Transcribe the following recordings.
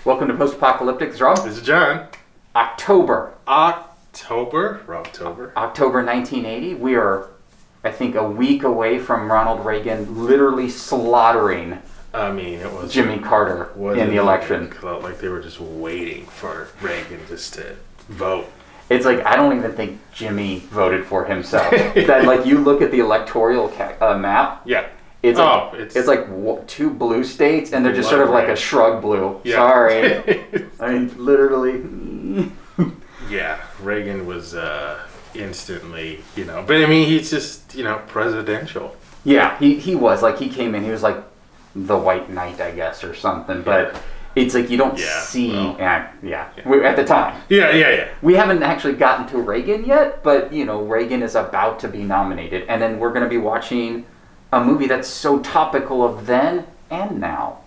Welcome to Post Apocalyptic. This is Rob. This is John. October 1980. We are, I think, a week away from Ronald Reagan literally slaughtering It was Jimmy Carter in the election. Like they were just waiting for Reagan just to vote. It's like, I don't even think Jimmy voted for himself. That, like, you look at the electoral map. Yeah. It's like two blue states, and they're just sort of like a shrug blue. Yeah. Sorry. I mean, literally. Yeah, Reagan was instantly, but I mean, he's just, presidential. Yeah, he was. Like, he came in, he was like the white knight, I guess, or something. But it's like you don't see... At the time. Yeah. We haven't actually gotten to Reagan yet, but, Reagan is about to be nominated. And then we're going to be watching a movie that's so topical of then and now.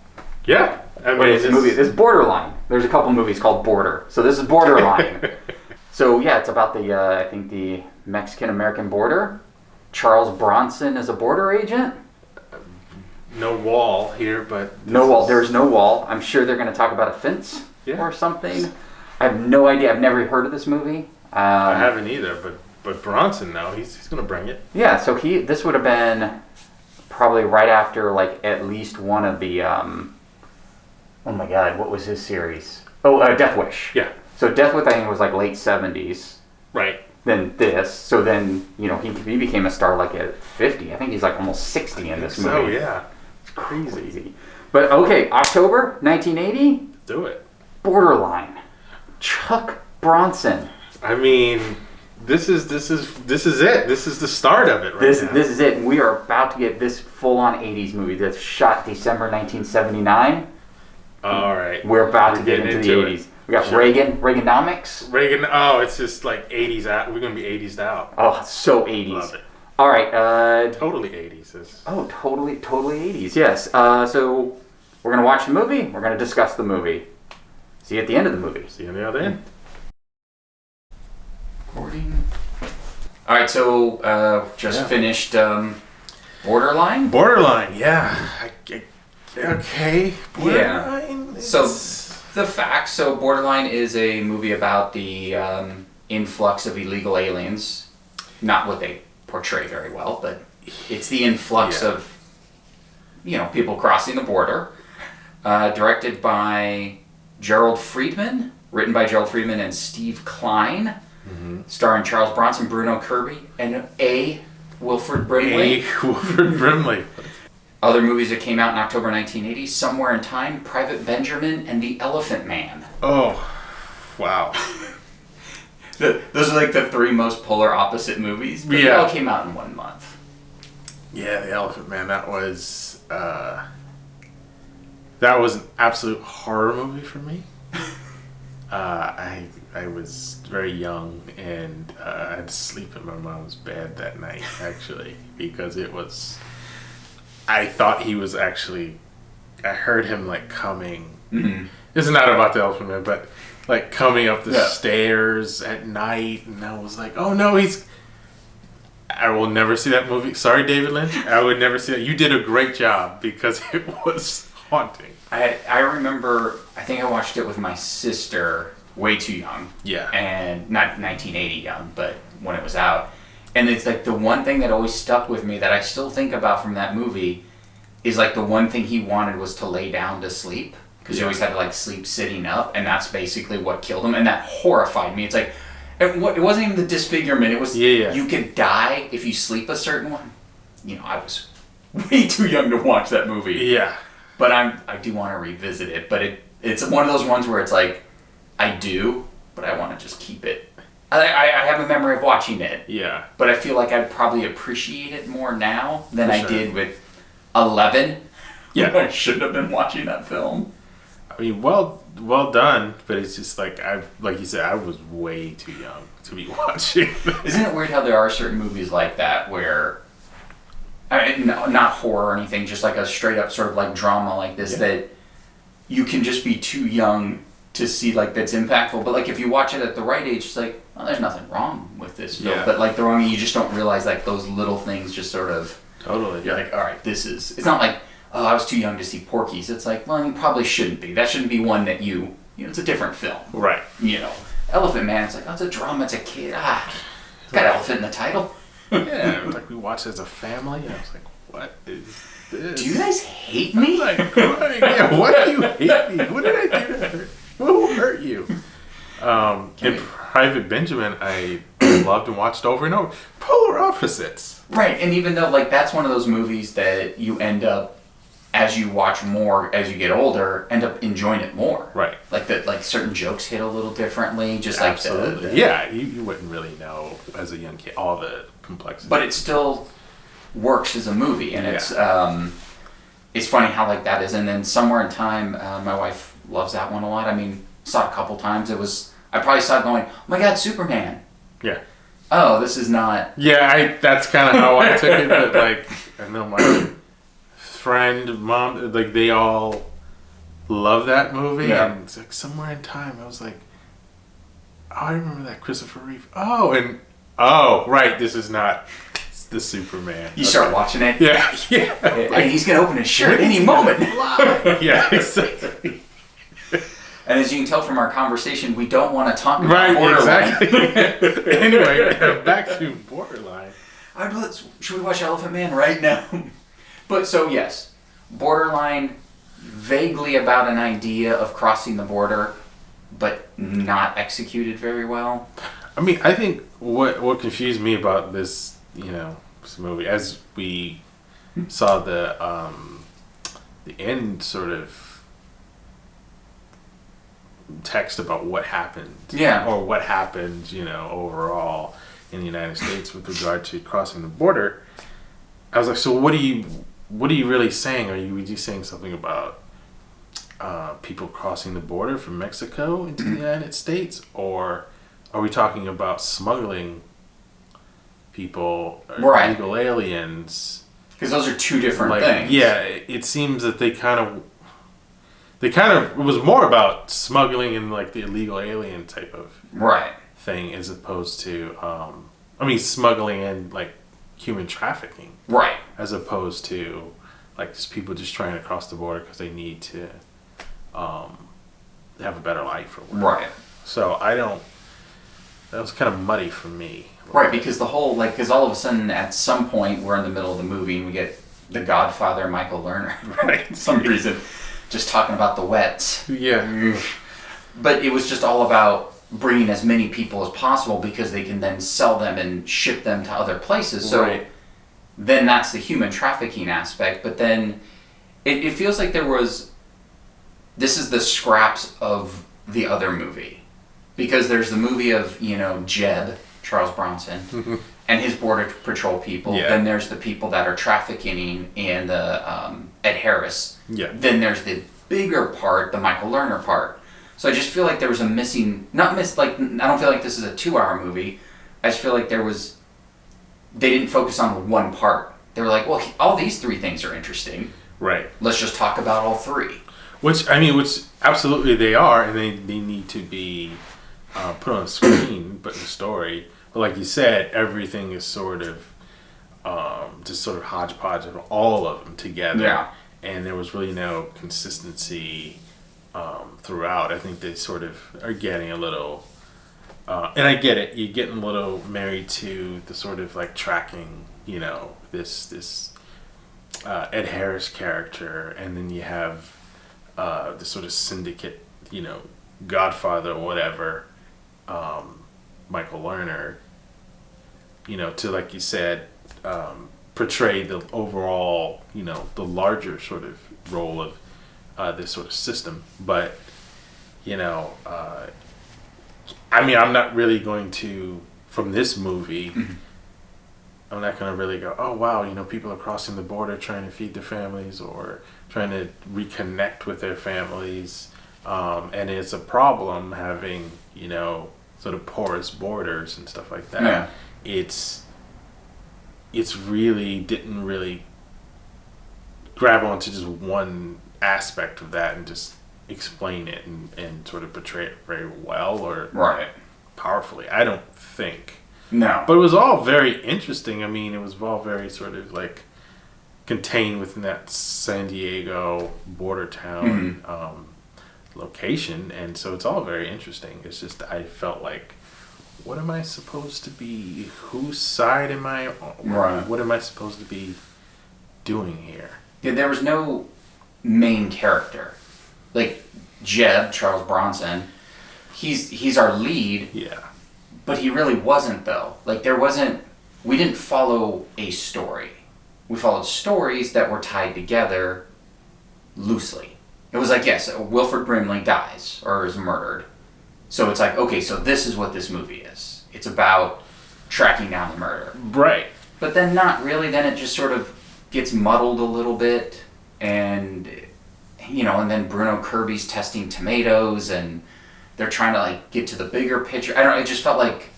Yeah. I mean, It's Borderline. There's a couple movies called Border. So this is Borderline. So yeah, it's about the, I think the Mexican-American border. Charles Bronson is a border agent. No wall here, but... No wall. There's no wall. I'm sure they're going to talk about a fence or something. I have no idea. I've never heard of this movie. I haven't either, but Bronson, though, he's going to bring it. Yeah, so this would have been probably right after, like, at least one of the, oh my God, what was his series? Death Wish. Yeah. So Death Wish, I think, was like late 70s. Right. Then this. So then, he became a star like at 50. I think he's like almost 60 in this movie. Oh, yeah. It's crazy. But okay, October 1980. Do it. Borderline. Chuck Bronson. I mean, this is it. This is the start of it now. This is it. We are about to get this full-on 80s movie that's shot December 1979. All right. We're about to get into the 80s. We got Reaganomics. Reagan, it's just like 80s out. We're going to be 80s out. Oh, so 80s. Love it. All right. Totally 80s. Totally 80s, yes. So we're going to watch the movie. We're going to discuss the movie. See you at the end of the movie. See you on the other end. Recording. All right, so just finished Borderline? Borderline, yeah. Okay. Borderline? Yeah. So the facts. So Borderline is a movie about the influx of illegal aliens. Not what they portray very well, but it's the influx of, people crossing the border. Directed by Jerrold Freedman, written by Jerrold Freedman and Steve Kline, starring Charles Bronson, Bruno, Kirby, and Wilfred Brimley. Wilfred Brimley. Other movies that came out in October 1980, Somewhere in Time, Private Benjamin, and The Elephant Man. Oh, wow. Those are like the three most polar opposite movies, but they all came out in 1 month. Yeah, The Elephant Man, that was an absolute horror movie for me. I was very young, and I had to sleep in my mom's bed that night, actually, because I thought he was actually, I heard him, like, coming. Mm-hmm. This is not about The Elephant Man, but, like, coming up the stairs at night, and I was like, oh no, I will never see that movie. Sorry, David Lynch. I would never see that. You did a great job, because it was haunting. I remember, I think I watched it with my sister, way too young. Yeah. And not 1980 young, but when it was out. And it's like the one thing that always stuck with me that I still think about from that movie is like the one thing he wanted was to lay down to sleep. Because he always had to like sleep sitting up, and that's basically what killed him. And that horrified me. It's like, it wasn't even the disfigurement. It was, you could die if you sleep a certain one. I was way too young to watch that movie. Yeah. But I do want to revisit it. But it's one of those ones where it's like, I do, but I want to just keep it. I have a memory of watching it. Yeah. But I feel like I'd probably appreciate it more now than I did with 11. Yeah. I shouldn't have been watching that film. I mean, well done, but it's just like you said, I was way too young to be watching. Isn't it weird how there are certain movies like that where, not horror or anything, just like a straight up sort of like drama like this that you can just be too young to see like that's impactful, but like if you watch it at the right age, it's like, oh, there's nothing wrong with this film. But like you just don't realize like those little things just sort of totally. You're like, all right, it's not like oh, I was too young to see Porky's. It's like, well, you probably shouldn't be. That shouldn't be one that you know, it's a different film. Right. You know, Elephant Man, it's like, oh, it's a drama, it's a kid. It's got elephant in the title. Yeah, like we watched as a family, and I was like, what is this? Do you guys hate me? Like, yeah, why do you hate me? What did I do to hurt? Who hurt you? In Private Benjamin, I loved and watched over and over. Polar opposites. Right, and even though, like, that's one of those movies that you end up, as you watch more, as you get older, end up enjoying it more. Right. Like, certain jokes hit a little differently, just Absolutely. like yeah, you wouldn't really know as a young kid all the complexity. But it still works as a movie, and it's funny how, like, that is. And then Somewhere in Time, my wife loves that one a lot. I mean, saw it a couple times. I probably saw it going, oh my God, Superman. Yeah. Oh, this is not... Yeah, that's kind of how I took it, but, like, I know my friend, mom, like, they all love that movie, and it's like, Somewhere in Time, I was like, oh, I remember that, Christopher Reeve. Oh, right, this is not the Superman. You start watching it? Yeah. And he's going to open his shirt any moment. Yeah, exactly. And as you can tell from our conversation, we don't want to talk about Borderline. Exactly. Anyway, back to Borderline. Should we watch Elephant Man right now? But so yes, Borderline, vaguely about an idea of crossing the border, but not executed very well. I mean, I think what confused me about this, this movie, as we saw the end sort of text about what happened, or what happened, overall in the United States with regard to crossing the border. I was like, so what are you really saying? Are you saying something about people crossing the border from Mexico into the United States, or are we talking about smuggling people, or illegal aliens? Because those are two different things. Yeah, it seems that they kind of it was more about smuggling and like the illegal alien type of thing, as opposed to smuggling and like human trafficking, as opposed to like just people just trying to cross the border because they need to have a better life or whatever. So that was kind of muddy for me. Because the whole, because all of a sudden at some point we're in the middle of the movie and we get the Godfather, Michael Lerner, for some reason, just talking about the wets. Yeah. But it was just all about bringing as many people as possible because they can then sell them and ship them to other places. So then that's the human trafficking aspect. But then it feels like this is the scraps of the other movie. Because there's the movie of, Jeb, Charles Bronson, and his Border Patrol people. Yeah. Then there's the people that are trafficking and the Ed Harris. Yeah. Then there's the bigger part, the Michael Lerner part. So I just feel like there was a missing, I don't feel like this is a 2-hour movie. I just feel like they didn't focus on one part. They were like, well, all these 3 things are interesting. Right. Let's just talk about all 3. Which absolutely they are, and they need to be put on screen, but in the story. But like you said, everything is sort of just sort of hodgepodge of all of them together. Yeah. And there was really no consistency throughout. I think they sort of are getting a little, and I get it, you're getting a little married to the sort of like tracking, this Ed Harris character, and then you have this sort of syndicate, Godfather or whatever, Michael Lerner, to, like you said, portray the overall, the larger sort of role of this sort of system. But, I'm not really going to, from this movie, I'm not going to really go, oh, wow, people are crossing the border trying to feed their families or trying to reconnect with their families. And it's a problem having, sort of porous borders and stuff like that. Yeah. It's really didn't really grab onto just one aspect of that and just explain it and sort of portray it very well or powerfully. I don't think. No. But it was all very interesting. It was all very sort of like contained within that San Diego border town location, and so it's all very interesting. It's just I felt like, what am I supposed to be? Whose side am I on? Right. What am I supposed to be doing here? Yeah, there was no main character. Like Jeb, Charles Bronson, he's our lead. Yeah. But he really wasn't, though. Like, we didn't follow a story. We followed stories that were tied together loosely. It was like, yes, Wilfred Brimley dies or is murdered. So it's like, okay, so this is what this movie is. It's about tracking down the murder. Right. But then not really. Then it just sort of gets muddled a little bit. And, and then Bruno Kirby's testing tomatoes and they're trying to like get to the bigger picture. I don't know, it just felt like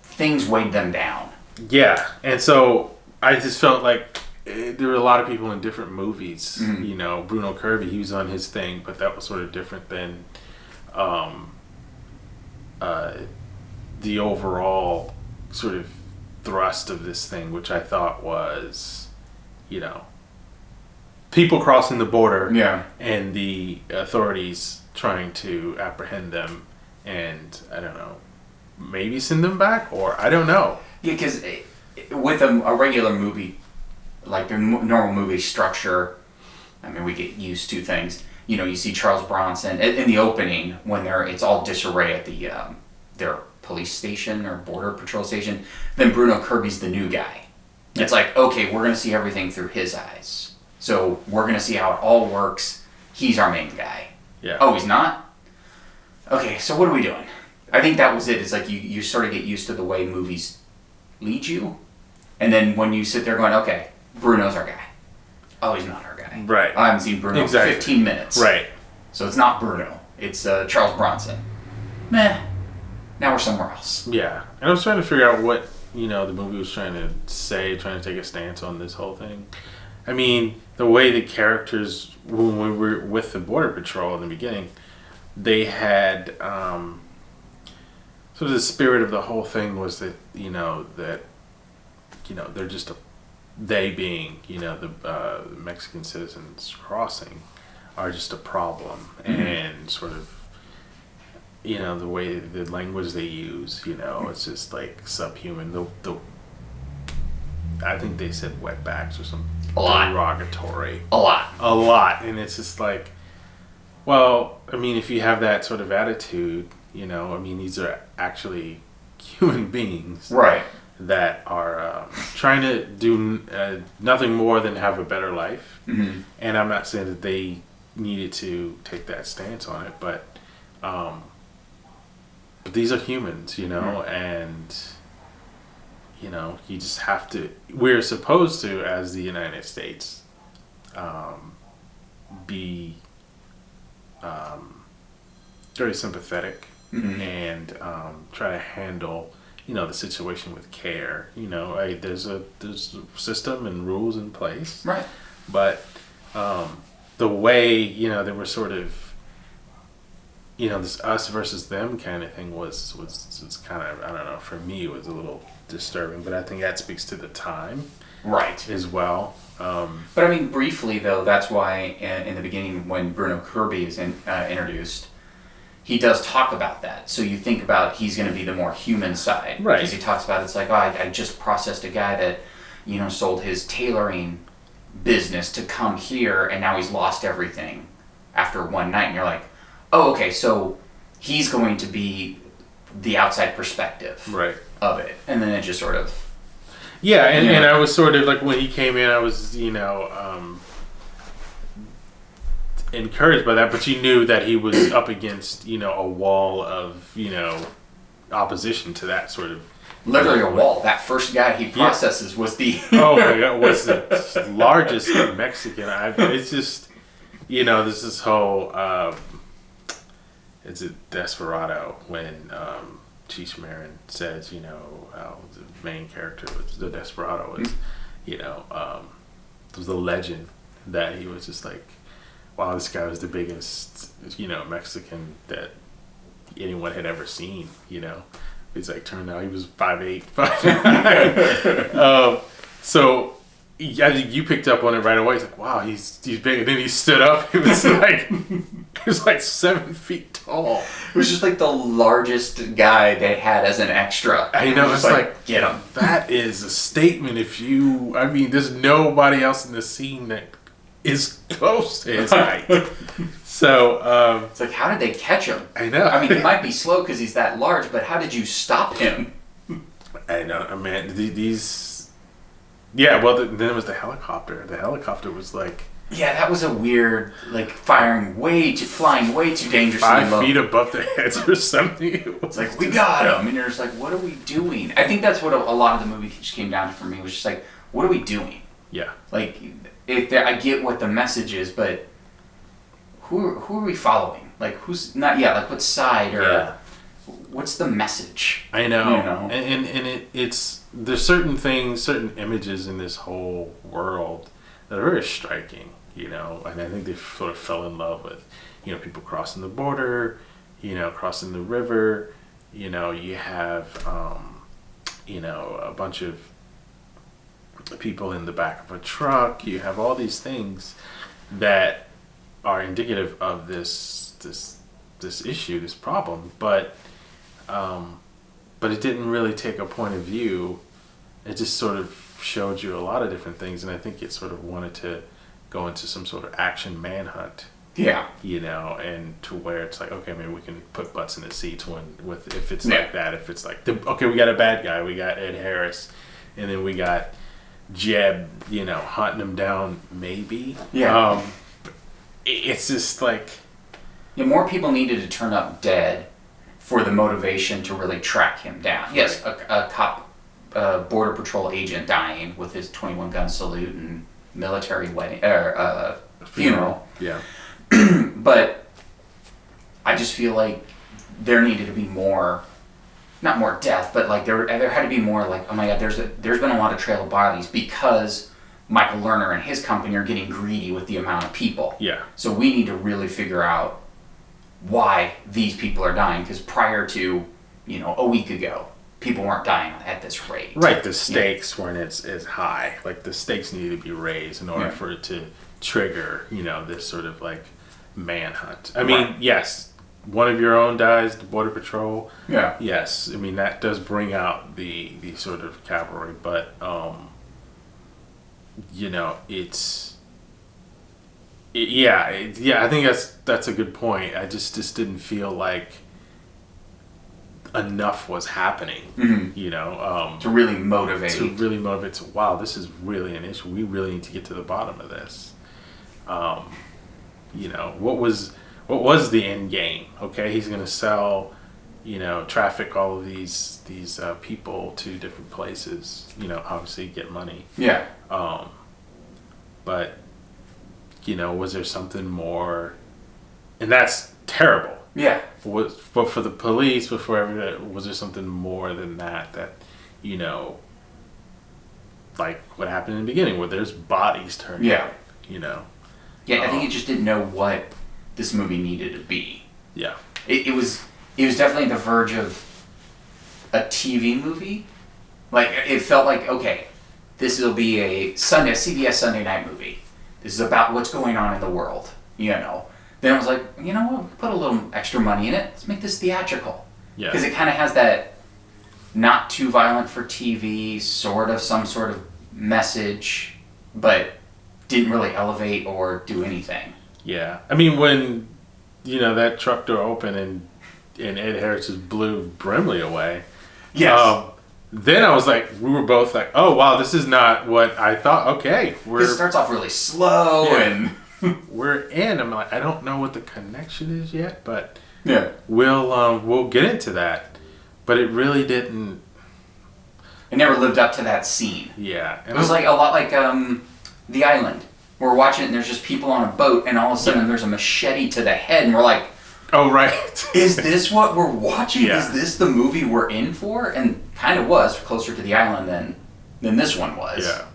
things weighed them down. Yeah, and so I just felt like there were a lot of people in different movies. Bruno Kirby, he was on his thing, but that was sort of different than the overall sort of thrust of this thing, which I thought was, people crossing the border and the authorities trying to apprehend them and, I don't know, maybe send them back, or I don't know. Yeah, because with a regular movie, like the normal movie structure, I mean, we get used to things. You see Charles Bronson in the opening when it's all disarray at the their police station or border patrol station. Then Bruno Kirby's the new guy. Yeah. It's like, okay, we're going to see everything through his eyes. So we're going to see how it all works. He's our main guy. Yeah. Oh, he's not? Okay, so what are we doing? I think that was it. It's like you sort of get used to the way movies lead you. And then when you sit there going, okay, Bruno's our guy. Oh, he's not our guy. Right. I haven't seen Bruno in 15 minutes. Right. So it's not Bruno. It's Charles Bronson. Meh. Now we're somewhere else. Yeah. And I was trying to figure out what, the movie was trying to say, trying to take a stance on this whole thing. I mean, the way the characters, when we were with the Border Patrol in the beginning, they had, sort of the spirit of the whole thing was that, they're just they being, the Mexican citizens crossing are just a problem. And sort of, the way, the language they use, it's just like subhuman. I think they said wetbacks or something. A lot. Derogatory. A lot. And it's just like, well, I mean, if you have that sort of attitude, these are actually human beings. Right. That are trying to do nothing more than have a better life. Mm-hmm. And I'm not saying that they needed to take that stance on it, but these are humans, and you just have to. We're supposed to, as the United States, be very sympathetic and try to handle the situation with care. There's a system and rules in place, right? But the way they were sort of this us versus them kind of thing was kind of, I don't know, for me it was a little disturbing, but I think that speaks to the time, right, as well. But I mean, briefly though, that's why in the beginning when Bruno Kirby is introduced, he does talk about that. So you think about he's going to be the more human side, right? Because he talks about it's like, oh, I just processed a guy that sold his tailoring business to come here, and now he's lost everything after one night, and you're like, oh, okay, so he's going to be the outside perspective, right, of it, and then it just sort of, and I was sort of like, when he came in, I was encouraged by that, but you knew that he was up against a wall of opposition to that sort of, literally a wall. That first guy he processes was the oh my god, was the largest Mexican. It's just this whole it's a desperado when Cheech Marin says how the main character was the desperado was was the legend that he was just like, wow, this guy was the biggest Mexican that anyone had ever seen. It's like, turned out he was 5'8", 5'9". So I think you picked up on it right away. It's like, wow, he's big. And then he stood up. It was like 7 feet tall. It was just like the largest guy they had as an extra. I know. It's like, get him. That is a statement. There's nobody else in the scene that is close to his height. So it's like, how did they catch him? I know. I mean, he might be slow because he's that large, but how did you stop him? I know. I mean, these. Yeah, well, then it was the helicopter. The helicopter was like... Yeah, that was a weird, like, flying way too dangerously 5 feet above their heads or something. It's like, we got him! And you're just like, what are we doing? I think that's what a lot of the movie just came down to for me, was just like, what are we doing? Yeah. Like, I get what the message is, but who are we following? Like, who's... Not, yeah, like, what side, or... Yeah. What's the message? I know. You know? And it's... There's certain things, certain images in this whole world that are very striking, you know, and I think they sort of fell in love with, you know, people crossing the border, you know, crossing the river, you know, you have, you know, a bunch of people in the back of a truck, you have all these things that are indicative of this issue, this problem, but it didn't really take a point of view. It just sort of showed you a lot of different things, and I think it sort of wanted to go into some sort of action manhunt. Yeah. You know, and to where it's like, okay, maybe we can put butts in the seats if it's like that. If it's like, okay, we got a bad guy, we got Ed Harris, and then we got Jeb, you know, hunting him down, maybe. Yeah. It's just like... Yeah, more people needed to turn up dead for the motivation to really track him down. Right. Yes, a cop, border patrol agent dying with his 21 gun salute and military wedding funeral. Yeah. But I just feel like there needed to be more, not more death, but like there had to be more like, oh my God, there's been a lot of trail of bodies because Michael Lerner and his company are getting greedy with the amount of people. Yeah. So we need to really figure out why these people are dying, because prior to, you know, a week ago, people weren't dying at this rate. Right, the stakes weren't as high. Like, the stakes needed to be raised in order for it to trigger, you know, this sort of like manhunt. I mean, yes, one of your own dies, the border patrol. Yeah. Yes, I mean, that does bring out the sort of cavalry, but you know, I think that's a good point. I just didn't feel like enough was happening, you know, to really motivate. So, wow, this is really an issue. We really need to get to the bottom of this. You know, what was the end game? Okay, he's going to sell, you know, traffic all of these people to different places. You know, obviously get money. Yeah. But, you know, was there something more? And that's terrible. Yeah. But for the police, before everything, was there something more than that? That, you know, like what happened in the beginning, where there's bodies turning up, you know. Yeah, I think it just didn't know what this movie needed to be. Yeah. It was definitely the verge of a TV movie. Like, it felt like, okay, this will be a CBS Sunday night movie. This is about what's going on in the world, you know. Then I was like, you know what, put a little extra money in it. Let's make this theatrical. Yeah. Because it kind of has that not too violent for TV, some sort of message, but didn't really elevate or do anything. Yeah. I mean, when, you know, that truck door opened and Ed Harris just blew Brimley away. Yes. Then I was like, we were both like, oh, wow, this is not what I thought. Okay. This starts off really slow and... we're in. I'm like, I don't know what the connection is yet, but we'll get into that. But it really didn't. It never lived up to that scene. Yeah, it was like a lot like The Island. We're watching it and there's just people on a boat, and all of a sudden there's a machete to the head, and we're like, oh right, is this what we're watching? Yeah. Is this the movie we're in for? And kind of was closer to The Island than this one was. Yeah.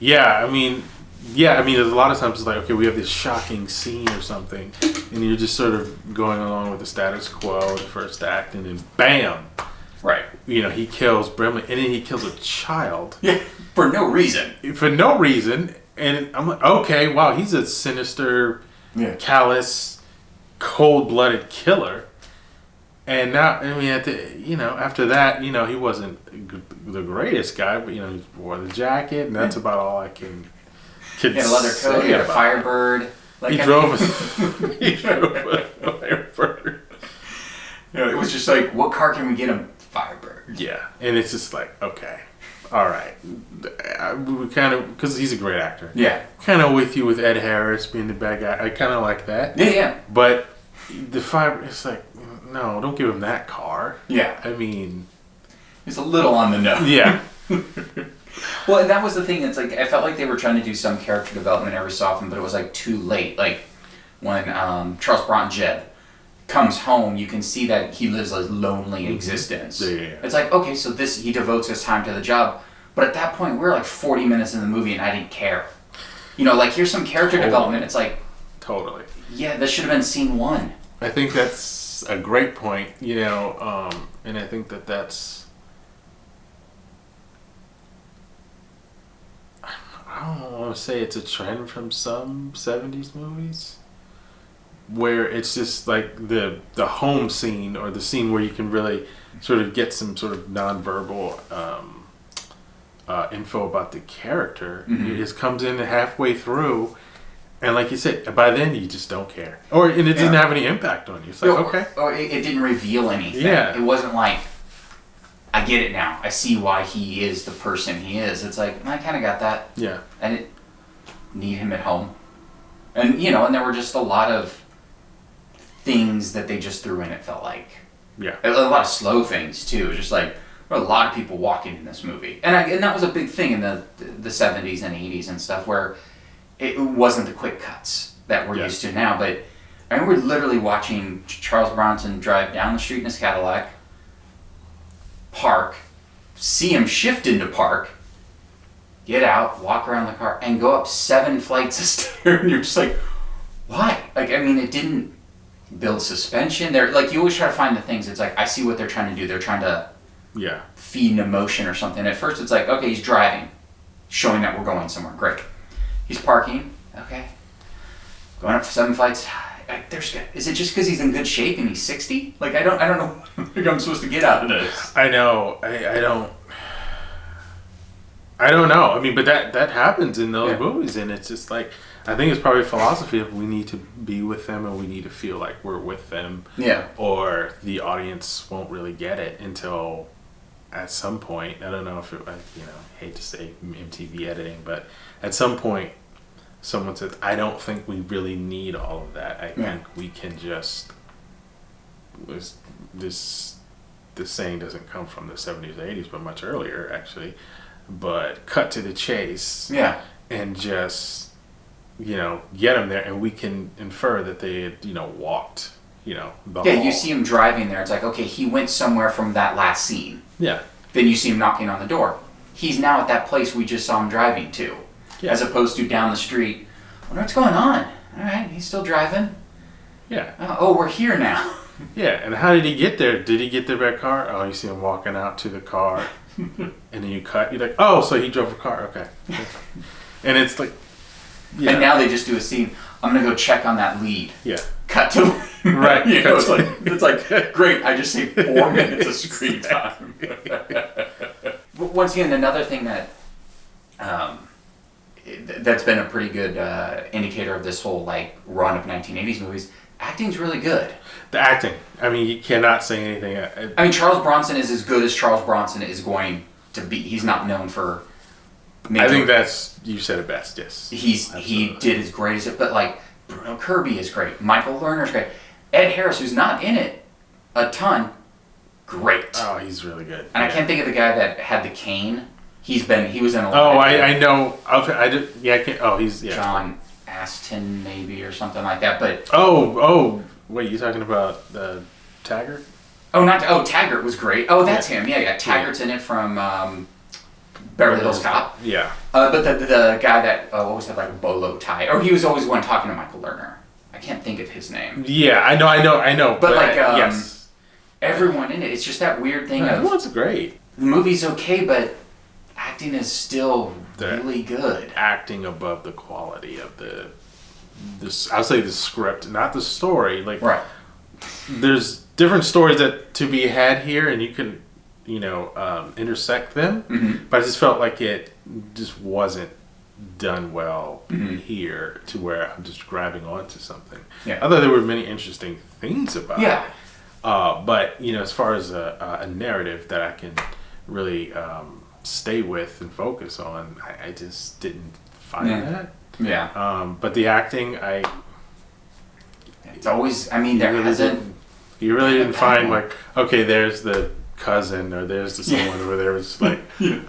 Yeah, I mean, there's a lot of times it's like, okay, we have this shocking scene or something, and you're just sort of going along with the status quo, the first act, and then bam! Right. he kills Brimley, and then he kills a child. Yeah, for no reason. For no reason. And I'm like, okay, wow, he's a sinister, callous, cold-blooded killer. And now, I mean, after that, he wasn't the greatest guy, but, he wore the jacket, and that's about all I can He had a leather coat, he had a Firebird. He drove a Firebird. It was just like, what car can we get him? Firebird. Yeah, and it's just like, okay, all right. We kind of, because he's a great actor. Yeah. Kind of with you with Ed Harris being the bad guy. I kind of like that. Yeah. But the Firebird, it's like, no, don't give him that car. Yeah. I mean, it's a little on the nose. Yeah. Well, and that was the thing. It's like I felt like they were trying to do some character development every so often, but it was like too late. Like when Charles Bronson Jeb comes home, you can see that he lives a lonely existence. Yeah. It's like, okay, so he devotes his time to the job, but at that point we're like 40 minutes in the movie and I didn't care. Like here's some character development. It's like totally. Yeah, this should have been scene 1. I think that's a great point. And I think that's. I don't want to say it's a trend from some 70s movies where it's just like the home scene or the scene where you can really sort of get some sort of nonverbal info about the character. Mm-hmm. It just comes in halfway through, and like you said, by then you just don't care, and it doesn't have any impact on you. It's like, okay, or it didn't reveal anything. Yeah, it wasn't like, I get it now. I see why he is the person he is. It's like, I kind of got that. Yeah. I didn't need him at home. And, and there were just a lot of things that they just threw in, it felt like. Yeah. A lot of slow things, too. It was just like, there were a lot of people walking in this movie. And that was a big thing in the 70s and 80s and stuff, where it wasn't the quick cuts that we're used to now. But I remember literally watching Charles Bronson drive down the street in his Cadillac, park, see him shift into park, get out, walk around the car, and go up 7 flights of stairs. And you're just like, why? Like, I mean, it didn't build suspension. Like, you always try to find the things. It's like, I see what they're trying to do. They're trying to feed an emotion or something. At first, it's like, okay, he's driving, showing that we're going somewhere. Great. He's parking. Okay. Going up 7 flights. Is it just because he's in good shape and he's 60? Like, I don't know what I'm supposed to get out of this. I know. I don't know. I mean, but that happens in those movies, and it's just like, I think it's probably a philosophy of we need to be with them and we need to feel like we're with them. Yeah. Or the audience won't really get it until at some point. I don't know if I hate to say MTV editing, but at some point, someone said, I don't think we really need all of that. I think we can just... This saying doesn't come from the 70s or 80s, but much earlier, actually. But cut to the chase. Yeah. And just, get them there. And we can infer that they had, walked, the hall. You see him driving there. It's like, okay, he went somewhere from that last scene. Yeah. Then you see him knocking on the door. He's now at that place we just saw him driving to. Yeah. As opposed to down the street. I wonder what's going on. All right, he's still driving. Yeah. Oh, we're here now. Yeah, and how did he get there? Did he get there by car? Oh, you see him walking out to the car. And then you're like, oh, so he drove a car. Okay. And it's like... Yeah. And now they just do a scene. I'm going to go check on that lead. Yeah. Cut to... Right. It's like, great, I just saved 4 minutes of screen time. Once again, another thing that... that's been a pretty good indicator of this whole run of 1980s movies. Acting's really good. The acting. I mean, you cannot say anything. I mean, Charles Bronson is as good as Charles Bronson is going to be. He's not known for... I think you said it best, yes. He did as great as it, but Bruno Kirby is great. Michael Lerner's great. Ed Harris, who's not in it a ton, great. Oh, he's really good. And I can't think of the guy that had the cane. He was in a lot. Oh, I know. I can't. Oh, he's John Aston maybe or something like that. But wait, you talking about Taggart? Taggart was great. Oh, that's him. Yeah. Taggart's in it from Beverly Hills Cop. Yeah. But the guy that always had a bolo tie, or he was always one talking to Michael Lerner. I can't think of his name. Yeah, I know. But yes. everyone in it. It's just that weird thing of everyone's great. The movie's okay, but acting is still really good. Acting above the quality of I'll say the script, not the story. Like, right. There's different stories that to be had here, and you can, intersect them. Mm-hmm. But I just felt like it just wasn't done well here, to where I'm just grabbing onto something. Yeah. I thought there were many interesting things about it. But as far as a narrative that I can really stay with and focus on, I just didn't find that. Yeah. But the acting, it's always. I mean, there hasn't. You really didn't find like, okay, there's the cousin, or there's the someone where there was like,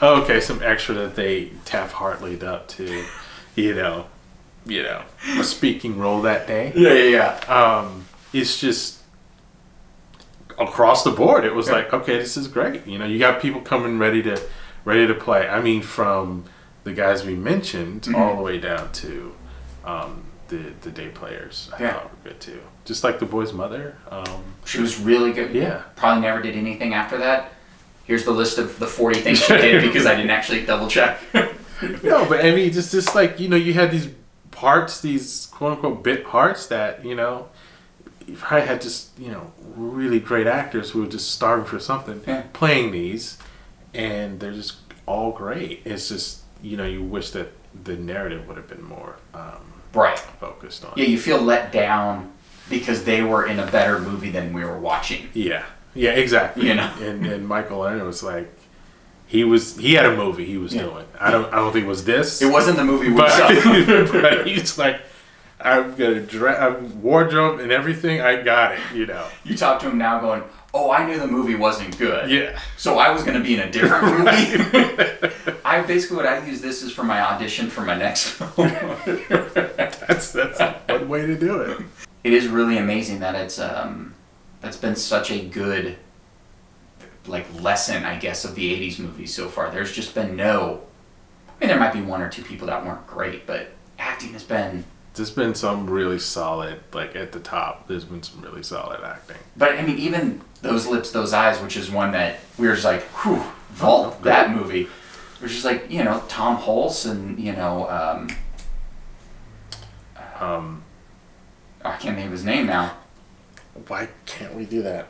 oh, okay, some extra that they Taft-Hartley'd up to, a speaking role that day. Yeah. It's just across the board. It was like, okay, this is great. You got people coming ready to play. I mean, from the guys we mentioned all the way down to the day players. I thought were good too. Just like the boy's mother. She was really good. Yeah. Probably never did anything after that. Here's the list of the 40 things she did because I didn't actually double check. No, but I mean, just like, you had these parts, these quote unquote bit parts that, you probably had just, really great actors who were just starving for something playing these, and they're just all great. It's just, you wish that the narrative would have been more focused on. Yeah, you feel let down because they were in a better movie than we were watching. Yeah, exactly. And Michael Leonard was like, he had a movie he was doing. I don't think it was this. It wasn't the movie we saw. But he's like, I'm gonna wardrobe and everything. I got it. You talk to him now, going, "Oh, I knew the movie wasn't good. Yeah. So I was gonna be in a different movie." What I use this is for my audition for my next film. That's one way to do it. It is really amazing that it's been such a good lesson, I guess, of the 80s movies so far. There's just been there might be one or two people that weren't great, but acting has been. There's been some really solid, at the top, there's been some really solid acting. But, I mean, even Those Lips, Those Eyes, which is one that we were just like, whew, vault that movie. It was just like, Tom Hulce and, I can't think of his name now. Why can't we do that?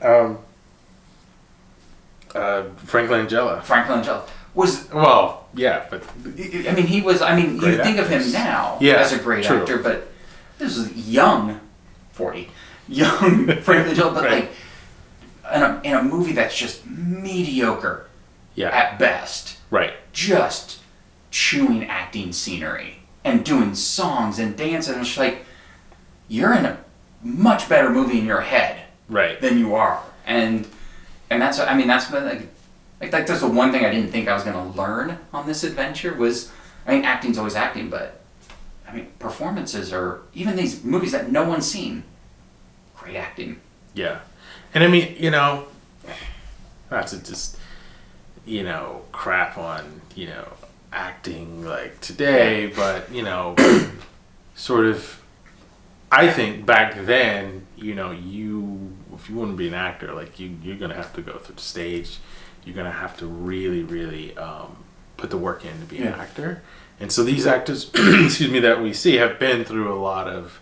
Frank Langella. Well, yeah, but... I mean, he was... I mean, you think of him now as a great actor, but this is young Frank Langella, but in a movie that's just mediocre at best. Right. Just chewing acting scenery and doing songs and dancing. And it's like, you're in a much better movie in your head than you are. And that's been that's the one thing I didn't think I was going to learn on this adventure was, acting's always acting, but performances are, even these movies that no one's seen, great acting. Yeah. And not to just, crap on, acting today, but, sort of, I think back then, if you want to be an actor, you're going to have to go through the stage. You're going to have to really, really put the work in to be an actor. And so these actors, that we see have been through a lot of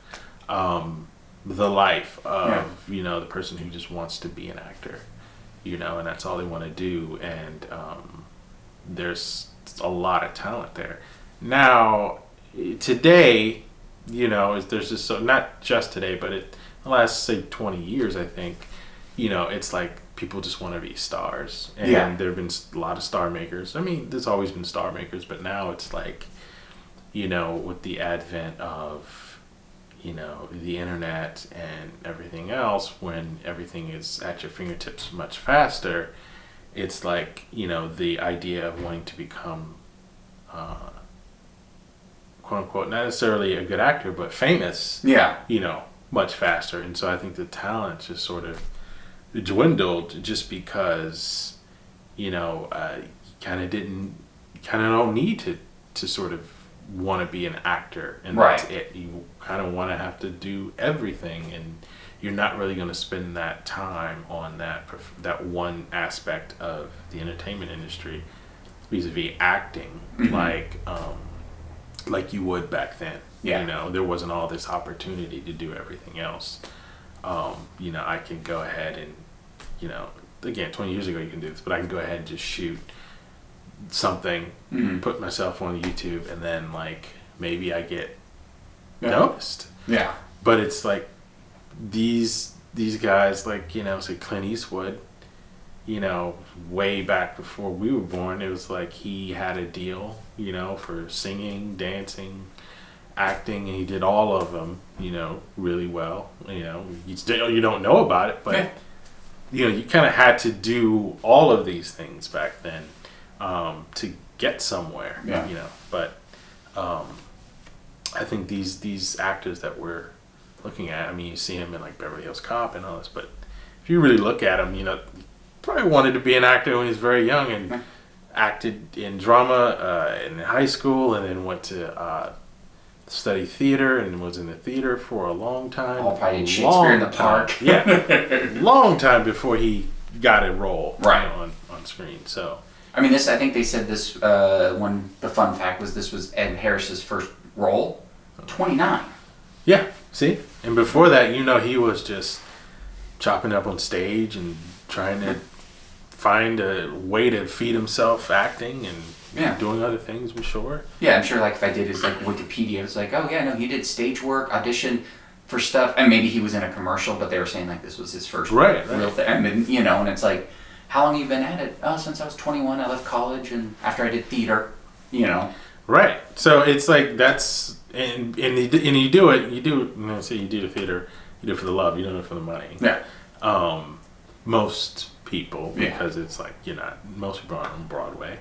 the life of, the person who just wants to be an actor, and that's all they want to do. And there's a lot of talent there. Now, today, there's just not just today, but the last, say, 20 years, I think, it's like people just want to be stars. And there have been a lot of star makers. There's always been star makers, but now it's like, with the advent of, the internet and everything else, when everything is at your fingertips much faster, it's like, the idea of wanting to become, quote unquote, not necessarily a good actor, but famous, much faster. And so I think the talent just sort of dwindled just because, you kind of don't need to sort of want to be an actor, and that's it. You kind of want to have to do everything, and you're not really going to spend that time on that one aspect of the entertainment industry vis-a-vis acting like you would back then. Yeah. You know, there wasn't all this opportunity to do everything else. You know, I can go ahead and, you know, again, 20 years ago you can do this, but I can go ahead and just shoot something, put myself on YouTube, and then like maybe I get noticed. Yeah. But it's like these guys, like, you know, say Clint Eastwood, you know, way back before we were born, it was like he had a deal, you know, for singing, dancing, acting, and he did all of them, you know, really well. You know, you don't know about it, but you know, you kind of had to do all of these things back then to get somewhere. Yeah. You know, but I think these actors that we're looking at, I mean, you see him in like Beverly Hills Cop and all this, but if you really look at him, you know, probably wanted to be an actor when he was very young and acted in drama in high school, and then went to study theater and was in the theater for a long time. All probably did Shakespeare in the Park. Yeah, long time before he got a role right on screen. So I mean, I think they said this one. The fun fact was this was Ed Harris's first role. 29. Yeah, see, and before that, you know, he was just chopping up on stage and trying to find a way to feed himself acting and doing other things, I'm sure. Yeah, I'm sure, like, if I did his, like, Wikipedia, it's like, oh, yeah, no, he did stage work, audition for stuff, and maybe he was in a commercial, but they were saying, like, this was his first real thing. I mean, you know, and it's like, how long have you been at it? Oh, since I was 21, I left college, and after I did theater, you know. Right. So it's like, that's, and you do it, you know, say you do the theater, you do it for the love, you do it for the money. Yeah. Most people, because it's like, you're not, most people aren't on Broadway.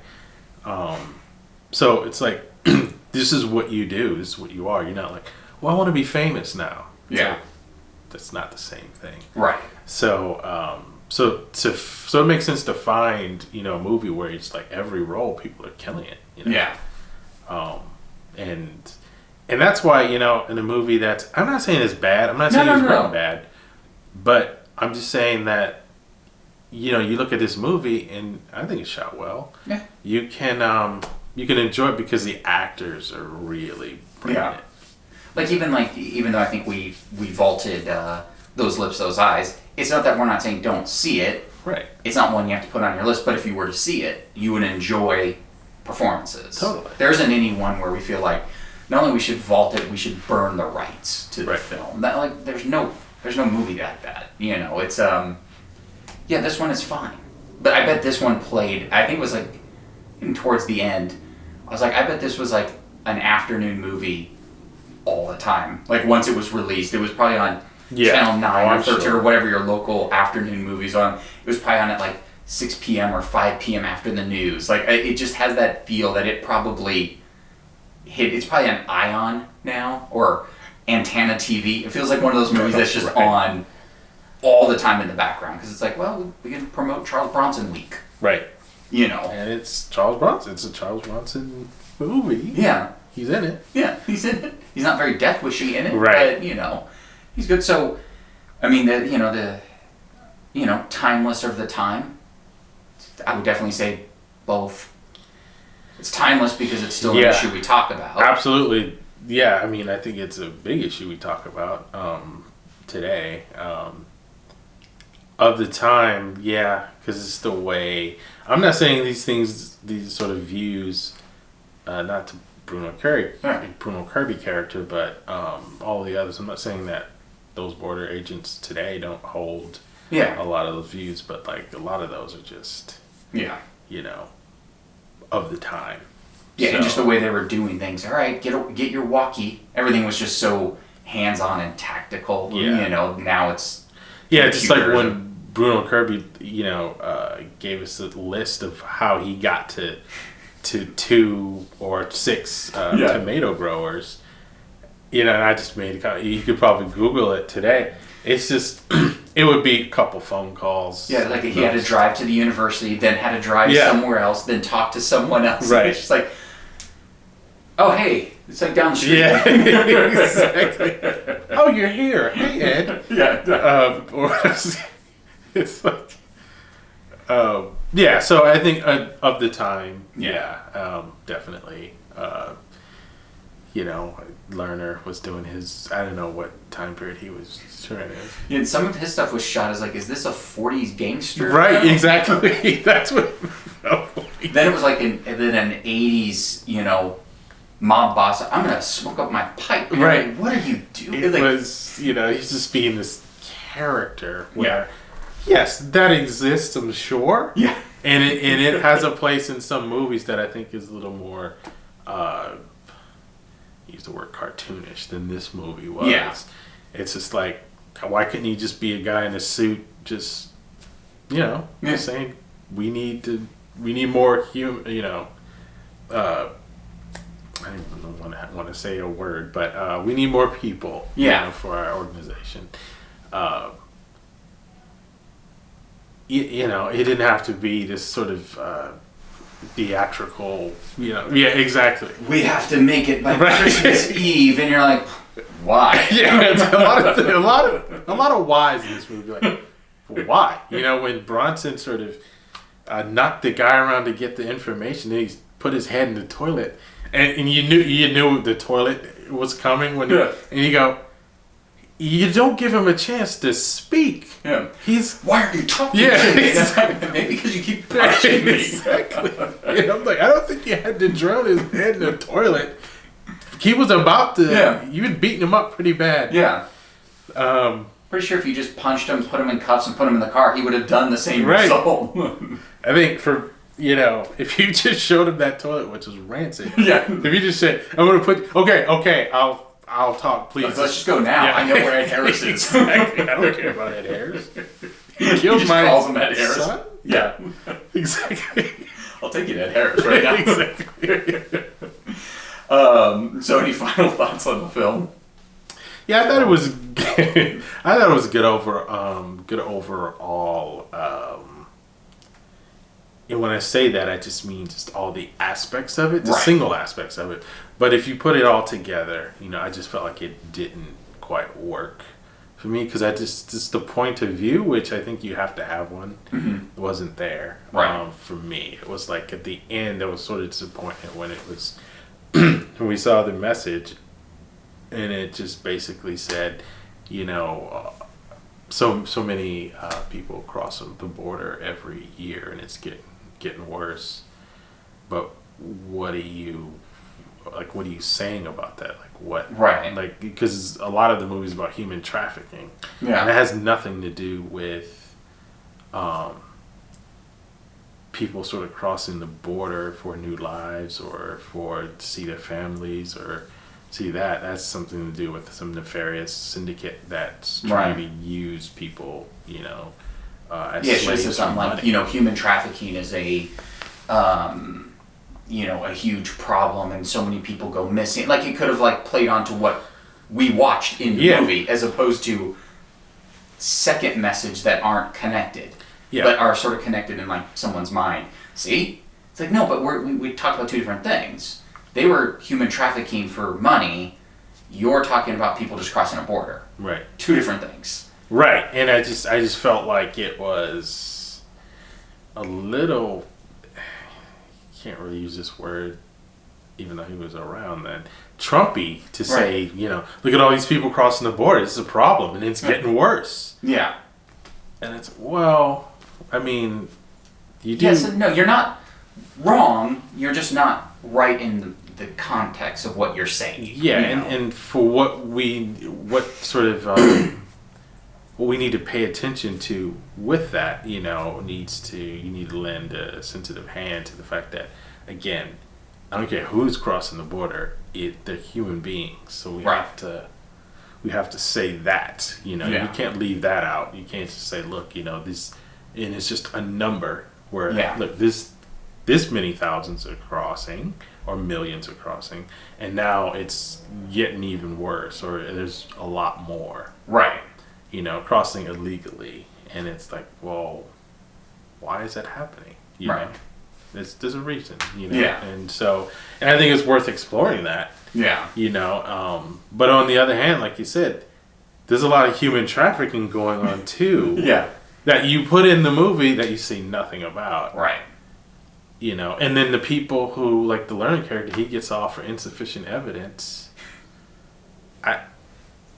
So it's like, this is what you do, this is what you are. You're not like, well, I want to be famous now. It's like, that's not the same thing. Right. So, so it makes sense to find, you know, a movie where it's like every role people are killing it. You know? Yeah. And that's why, you know, in a movie that's, I'm not saying it's bad. I'm not saying it's written bad, but I'm just saying that, you know, you look at this movie and I think it's shot well. Yeah. You can enjoy it because the actors are really bringing it. Even though I think we vaulted Those Lips, Those Eyes, it's not that we're not saying don't see it. Right. It's not one you have to put on your list, but if you were to see it, you would enjoy performances. Totally. There isn't any one where we feel like not only we should vault it, we should burn the rights to the film. That, like, there's no movie like that. You know, it's this one is fine. But I bet this one played, I think it was like towards the end, I was like, I bet this was like an afternoon movie all the time. Like, once it was released, it was probably on Channel 9 or 13 or whatever your local afternoon movie's on. It was probably on at like 6 p.m. or 5 p.m. after the news. Like, it just has that feel that it probably hit. It's probably on Ion now or Antenna TV. It feels like one of those movies that's just on all the time in the background because it's like, well, we can promote Charles Bronson Week. Right. You know. And it's Charles Bronson. It's a Charles Bronson movie. Yeah. He's in it. Yeah, he's in it. He's not very Death Wishy in it, but, you know, he's good. So, I mean, the timeless of the time, I would definitely say both. It's timeless because it's still an issue we talk about. Absolutely. Yeah, I mean, I think it's a big issue we talk about today. Of the time, because it's the way... I'm not saying these things, these sort of views, not to Bruno Kirby character, but all the others. I'm not saying that those border agents today don't hold a lot of those views, but like a lot of those are just, you know, of the time. Yeah, and just the way they were doing things. All right, get your walkie. Everything was just so hands-on and tactical. Yeah. You know, now it's... Yeah, just like when Bruno Kirby, you know, gave us a list of how he got to 2 or 6 tomato growers. You know, and I just made a comment. You could probably Google it today. It's just, it would be a couple phone calls. Yeah, like he had to drive to the university, then had to drive somewhere else, then talk to someone else. Right. It's just like, Oh, hey, it's like down the street. Yeah, exactly. Oh, you're here. Hey, Ed. Yeah. Or it's like, yeah. So I think of the time, definitely. Lerner was doing his. I don't know what time period he was trying to. Yeah, and some of his stuff was shot as like, is this a '40s gangster? Right. Exactly. That's what. It felt like. Then it was like an '80s, mob boss. I'm gonna smoke up my pipe. And right. Like, what are you doing? It like, was, he's just being this character where, yes, that exists, I'm sure. Yeah. And it has a place in some movies that I think is a little more, use the word cartoonish than this movie was. Yeah. It's just like, why couldn't he just be a guy in a suit, just, saying we need more I don't want to say a word, but we need more people for our organization. It didn't have to be this sort of theatrical, yeah, exactly. We have to make it by Christmas Eve, and you're like, why? Yeah, it's a lot of whys in this movie. Like, why? When Bronson sort of knocked the guy around to get the information, then he put his head in the toilet. And you knew the toilet was coming and you go, you don't give him a chance to speak. Yeah. Why are you talking to me? Exactly. Maybe because you keep punching me. Exactly. I'm like, I don't think you had to drown his head in the toilet. He was about to. Yeah. You been beating him up pretty bad. Yeah. Pretty sure if you just punched him, put him in cuffs, and put him in the car, he would have done the same result. I think if you just showed him that toilet, which was rancid. Yeah. If you just said, I'm going to put, okay, I'll talk, please. Let's just go now. Yeah. I know where Ed Harris is. Exactly. I don't care about Ed Harris. He killed my calls him Ed Harris. Son? Yeah. Exactly. I'll take you to Ed Harris right now. Exactly. So any final thoughts on the film? Yeah, I thought it was good. I thought it was good overall. And when I say that, I just mean just all the aspects of it, the single aspects of it. But if you put it all together, I just felt like it didn't quite work for me because just the point of view, which I think you have to have one, wasn't there for me. It was like at the end, I was sort of disappointed when it was when we saw the message, and it just basically said, so many people cross the border every year, and it's getting worse. But what are you saying about that? Like what? Right. Like, because a lot of the movies about human trafficking. Yeah. And it has nothing to do with people sort of crossing the border for new lives or to see their families or see that. That's something to do with some nefarious syndicate that's trying to use people, as slaves so something like, human trafficking is a huge problem and so many people go missing. Like it could have played onto what we watched in the movie as opposed to second message that aren't connected, but are sort of connected in someone's mind. See? It's like, no, but we talked about two different things. They were human trafficking for money. You're talking about people just crossing a border. Right. Two different things. Right. And I just felt like it was a little, can't really use this word, even though he was around then, Trumpy to say, look at all these people crossing the border. This is a problem, and it's getting worse. Yeah. And it's, I mean, you do. Yes, no, you're not wrong. You're just not right in the context of what you're saying. Yeah, and for what we need to pay attention to with that, you need to lend a sensitive hand to the fact that, again, I don't care who's crossing the border, they're human beings, so we have to say that, you can't leave that out. You can't just say, look, this, and it's just a number where look, this many thousands are crossing or millions are crossing, and now it's getting even worse, or there's a lot more. Right. Crossing illegally, and it's like, well, why is that happening? You know? There's a reason, Yeah. And I think it's worth exploring that. Yeah. But on the other hand, like you said, there's a lot of human trafficking going on too. Yeah. That you put in the movie that you see nothing about. Right. And then the people who, like the learning character, he gets off for insufficient evidence.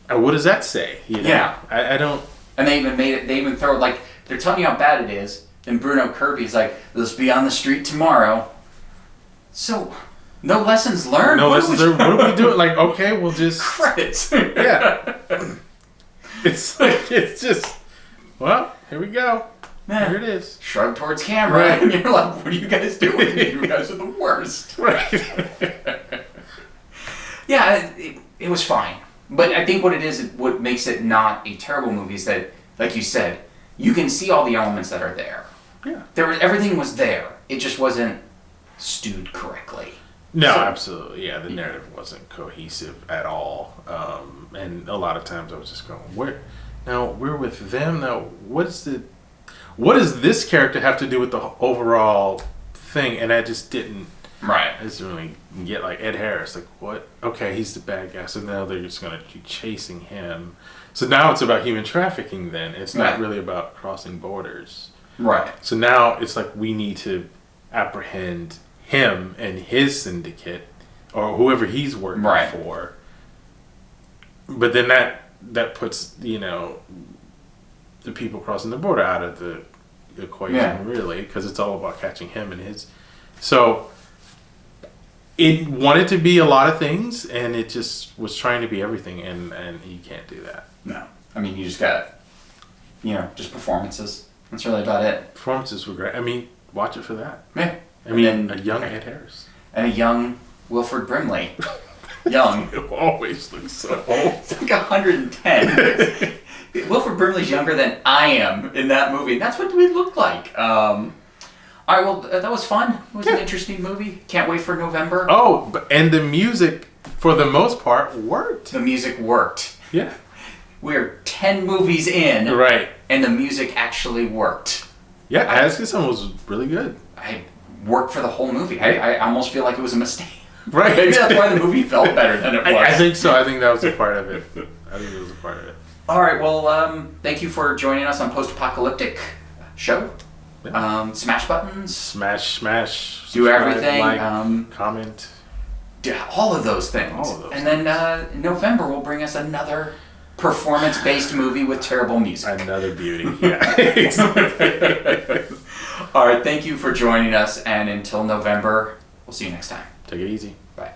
What does that say? Yeah. I don't. And they even throw, like, they're telling you how bad it is. Then Bruno Kirby's like, let's be on the street tomorrow. So, no lessons learned? No lessons learned. What are we doing? Like, okay, we'll just... Credits. Yeah. It's just, well, here we go. Man, here it is. Shrug towards camera, right. And you're like, what are you guys doing? You guys are the worst. Right. Yeah, it was fine. But I think what makes it not a terrible movie is that, like you said, you can see all the elements that are there. Yeah. Everything was there. It just wasn't stewed correctly. No, absolutely. Yeah, the narrative wasn't cohesive at all. And a lot of times I was just going, we're with them. Now, what does this character have to do with the overall thing? And I just didn't. Right. I just really get like Ed Harris. Like, what? Okay, he's the bad guy. So now they're just going to keep chasing him. So now it's about human trafficking then. It's not really about crossing borders. Right. So now it's like we need to apprehend him and his syndicate or whoever he's working for. But then that puts, the people crossing the border out of the equation, really, because it's all about catching him and his. So it wanted to be a lot of things, and it just was trying to be everything, and you can't do that. No. I mean, you just got, just performances. That's really about it. Performances were great. I mean, watch it for that. Yeah. I mean, a young Ed Harris. And a young Wilfred Brimley. Young. It always looks so old. It's like 110. Wilfred Brimley's younger than I am in that movie. And that's what we look like. All right, well, that was fun. It was an interesting movie. Can't wait for November. Oh, and the music, for the most part, worked. The music worked. Yeah. We're 10 movies in. Right. And the music actually worked. Yeah, Asking Someone was really good. I worked for the whole movie. I almost feel like it was a mistake. Right. Maybe that's why the movie felt better than it was. I think so. I think that was a part of it. All right, well, thank you for joining us on Post Apocalyptic Show. Yeah. Smash buttons. Smash. Do everything. Like, comment. All of those things. And then in November will bring us another performance-based movie with terrible music. Another beauty. Yeah. All right, thank you for joining us, and until November, we'll see you next time. Take it easy. Bye.